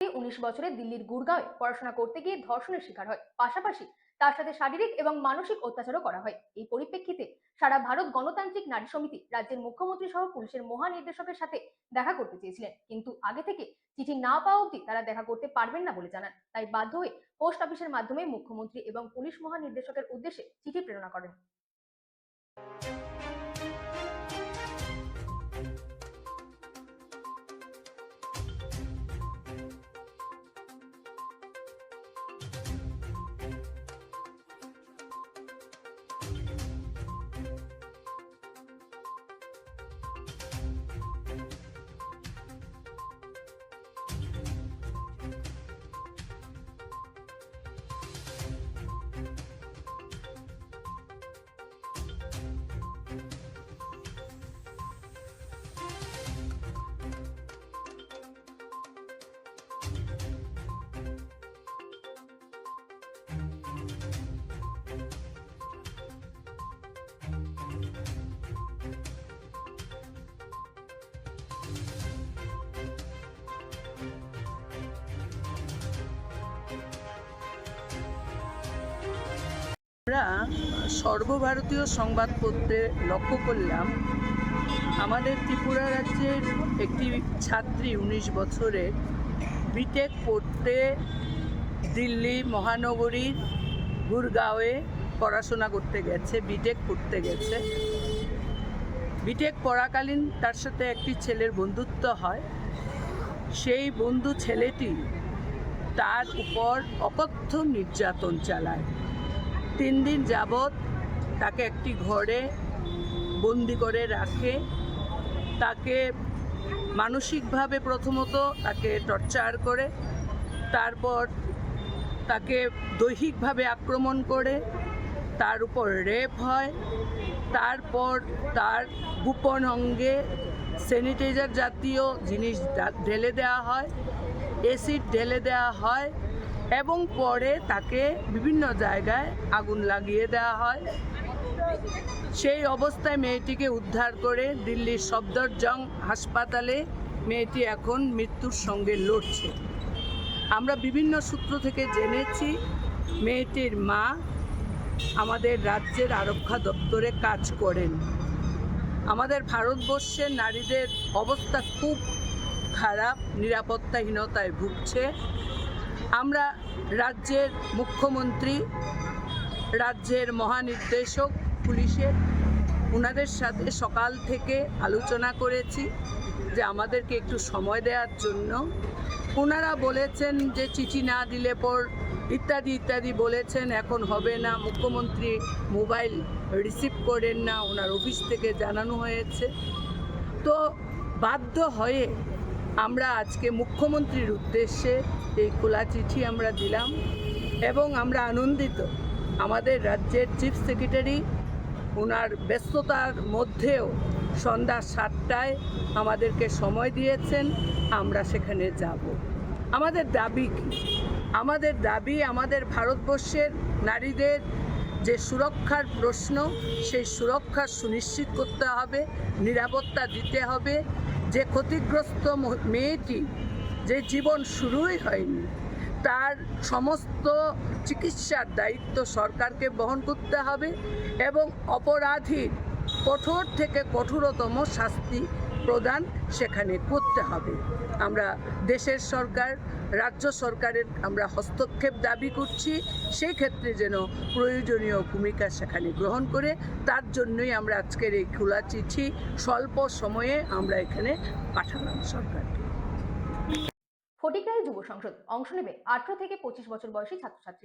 19 বছরে দিল্লির গুরগাঁওয়ে পড়াশোনা করতে গিয়ে ধর্ষণের শিকার হয়। পাশাপাশি তার সাথে শারীরিক এবং মানসিক অত্যাচারও করা হয়। এই পরিপ্রেক্ষিতে সারা ভারত গণতান্ত্রিক নারী সমিতি রাজ্যের মুখ্যমন্ত্রী সহ পুলিশের মহানির্দেশকের সাথে দেখা করতে চেয়েছিলেন, কিন্তু আগে থেকে চিঠি না পাওয়া অবধি তারা দেখা করতে পারবেন না বলে জানান। তাই বাধ্য হয়ে পোস্ট অফিসের মাধ্যমে মুখ্যমন্ত্রী এবং পুলিশ মহানির্দেশকের উদ্দেশ্যে চিঠি প্রেরণ করেন। আমরা সর্বভারতীয় সংবাদপত্রে লক্ষ্য করলাম আমাদের ত্রিপুরা রাজ্যের একটি ছাত্রী 19 বছরে বিটেক পড়তে দিল্লি মহানগরীর গুরগাঁওয়ে পড়াশোনা করতে গেছে, বিটেক পড়তে গেছে। বিটেক পড়াকালীন তার সাথে একটি ছেলের বন্ধুত্ব হয়। সেই বন্ধু ছেলেটি তার উপর অকথ্য নির্যাতন চালায়। 3 দিন যাবৎ তাকে একটি ঘরে বন্দি করে রাখে। তাকে মানসিকভাবে প্রথমত তাকে টর্চার করে, তারপর তাকে দৈহিকভাবে আক্রমণ করে, তার উপর রেপ হয়, তারপর তার গোপন অঙ্গে স্যানিটাইজার জাতীয় জিনিস ঢেলে দেওয়া হয়, অ্যাসিড ঢেলে দেওয়া হয় এবং পরে তাকে বিভিন্ন জায়গায় আগুন লাগিয়ে দেওয়া হয়। সেই অবস্থায় মেয়েটিকে উদ্ধার করে দিল্লির সফদরজং হাসপাতালে মেয়েটি এখন মৃত্যুর সঙ্গে লড়ছে। আমরা বিভিন্ন সূত্র থেকে জেনেছি মেয়েটির মা আমাদের রাজ্যের আরক্ষা দপ্তরে কাজ করেন। আমাদের ভারতবর্ষের নারীদের অবস্থা খুব খারাপ, নিরাপত্তাহীনতায় ভুগছে। আমরা রাজ্যের মুখ্যমন্ত্রী, রাজ্যের মহানির্দেশক পুলিশের, ওনাদের সাথে সকাল থেকে আলোচনা করেছি যে আমাদেরকে একটু সময় দেওয়ার জন্য। ওনারা বলেছেন যে চিঠি না দিলে পর ইত্যাদি ইত্যাদি বলেছেন, এখন হবে না। মুখ্যমন্ত্রী মোবাইল রিসিভ করেন না, ওনার অফিস থেকে জানানো হয়েছে। তো বাধ্য হয়ে আমরা আজকে মুখ্যমন্ত্রীর উদ্দেশ্যে এই খোলা চিঠি আমরা দিলাম এবং আমরা আনন্দিত। আমাদের রাজ্যের চিফ সেক্রেটারি ওনার ব্যস্ততার মধ্যেও সন্ধ্যা 7টায় আমাদেরকে সময় দিয়েছেন, আমরা সেখানে যাব। আমাদের দাবি কি? আমাদের দাবি আমাদের ভারতবর্ষের নারীদের যে সুরক্ষার প্রশ্ন, সেই সুরক্ষা সুনিশ্চিত করতে হবে, নিরাপত্তা দিতে হবে। যে ক্ষতিগ্রস্ত মেয়েটি, যে জীবন শুরুই হয়নি, তার সমস্ত চিকিৎসার দায়িত্ব সরকারকে বহন করতে হবে এবং অপরাধীর কঠোর থেকে কঠোরতম শাস্তি প্রদান সেখানে করতে হবে। আমরা দেশের সরকার, রাজ্য সরকারের আমরা হস্তক্ষেপ দাবি করছি, সেই ক্ষেত্রে যেন প্রয়োজনীয় ভূমিকা সেখানে গ্রহণ করে। তার জন্যই আমরা আজকের এই খোলা চিঠি স্বল্প সময়ে আমরা এখানে পাঠালাম সরকারকে। ফটিকরাই যুব সংসদ অংশ নেবে 18 থেকে 25 বছর বয়সী ছাত্রছাত্রী।